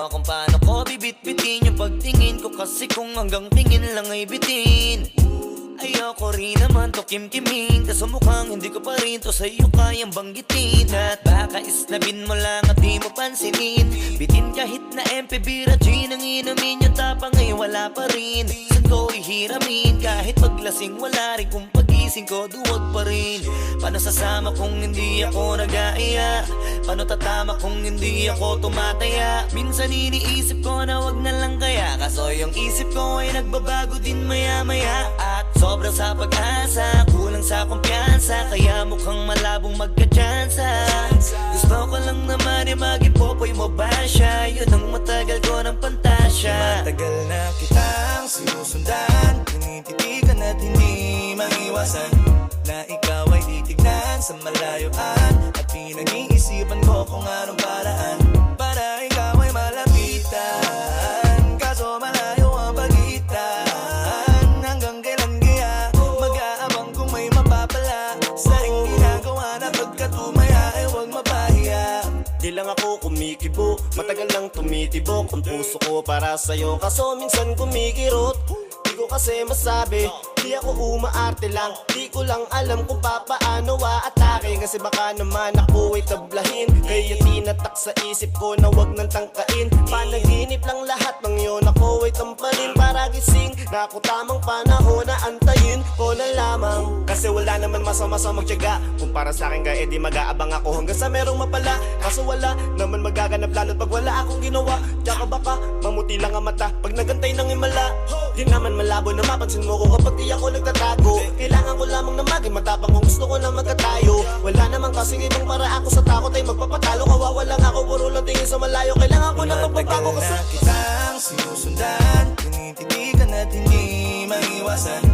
mo kung paano ko bibit-bitin yung pagtingin ko, kasi kung hanggang tingin lang ay bitin. Ayoko rin naman to kim-kiming, kaso mukhang hindi ko pa rin to sa'yo kayang banggitin. At baka isnabin mo lang at di mo pansinin, bitin kahit na MP Bira Gin ang inumin, yung tapang ay wala pa rin. Saan ko ihiramin, kahit paglasing wala rin, kung pagising ko duwag pa rin. Paano sasama kung hindi ako nag-aaya? Paano tatama kung hindi ako tumataya? Minsan iniisip ko na wag na lang kaya, kaso yung isip ko ay nagbabago din maya-maya. At sobrang sa pag-asa, kulang sa kumpiyansa, kaya mukhang malabong magka-tsansa. Gusto ko lang naman yung mag-ipopoy mo ba siya? Yun ang matagal ko ng pantasya. Matagal na kitang sinusundan, tinititigan at hindi maiwasan, na ikaw ay titignan sa malayuan, at pinag-iisipan ko kung anong paraan para ikaw ay malapitan. Kaso malayo ang pagitan, hanggang kailan kaya mag-aabang kung may mapapala sa ring ginagawa na pagkatumaya ay huwag mapahiya. Di lang ako kumikibo, matagal lang tumitibok ang puso ko para sa'yo, kaso minsan kumikirot. Di ko kasi masabi, di ako umaarte lang, di ko lang alam kung papaano aatake, kasi baka naman ako ay tablahin. Kaya tinatak sa isip ko na wag nang tangkain, panaginip lang lahat ng yun, ako ay tamparin para gising na ako tamang panahon na antayin ko na lamang. Kasi wala naman masama sa magtiyaga, kung para sa akin ka edi mag-aabang ako hanggang sa merong mapala. Kaso wala naman magaganap lalo't pag wala akong ginawa, tsaka baka mamuti lang ang mata pag nagantay ng himala. Di naman malabo na mapansin mo ko kapag di ako nagtatago, kailangan ko lamang na maging matapang kung gusto ko lang magkatayo. Wala naman kasing ibang para ako sa takot ay magpapatalo, kawawa lang ako, puro lang tingin sa malayo, kailangan ko na magpapago kasi na kitang sinusundan, tinititigan at hindi maiwasan,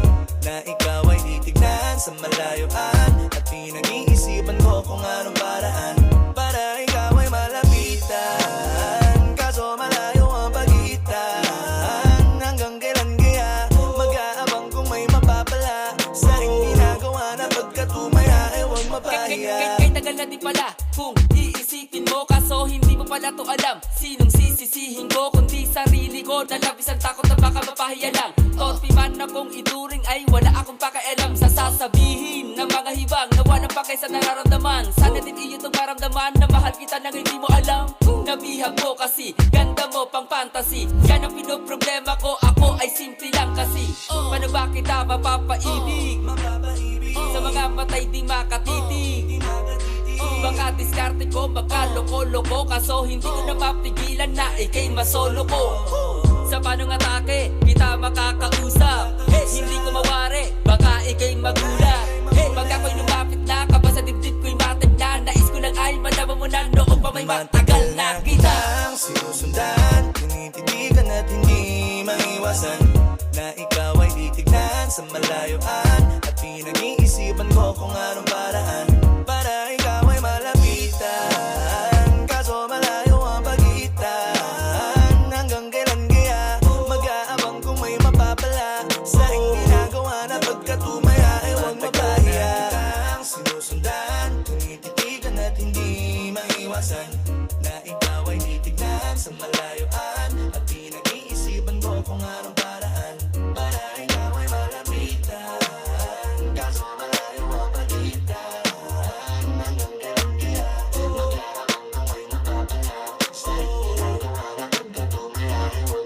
na ikaw ay titignan sa malayuan, at pinag-iisipan ko kung anong paraan para ikaw ay malapitan. Kaso malayo ang pagitan, hanggang kailan kaya mag-aabang kung may mapapala sa ring ginagawa na pagkatumaya ay huwag mapahiya. Kay tagal na di pala kung iisipin mo, kaso hindi mo pala to alam. Sinong sisisihin ko kundi sarili ko, na labis ang takot na baka mapahiya lang. Topi man akong ituring ay wala akong pakialam sa sasabihin ng mga hibang na walang pakay sa nararamdaman. Sana din iyo itong maramdaman na mahal kita nang hindi mo alam. Nabihag mo kasi, ganda mo pang fantasy, yan ang pinoproblema ko, ako ay simple lang kasi. Paano ba kita mapapaibig sa mga matay di makatitig? Baka diskarte ko, baka loko-loko, kaso hindi ko na mapigilan na ikay masolo ko. Sa panong atake, kita makakausap, hindi ko mawari, baka ikay magulat. Pag ako'y lumapit na, kaba sa dibdib ko'y matag na, nais ko lang ay malaman mo na noong pa may matagal na kita. Sinusundan, tinititigan at hindi maiwasan, na ikaw ay titignan sa malayuan, at pinag-iisipan ko kung anong paraan para ikaw ay malapitan. Kaso malayo ang pagitan, hanggang kailan kaya mag-aabang kung may mapapala sa ring ginagawa na pagkatumaya ay huwag mapahiya. Sinusundan, tinititigan at hindi maiwasan, na ikaw ay titignan sa malayuan, at pinag-iisipan ko kung ano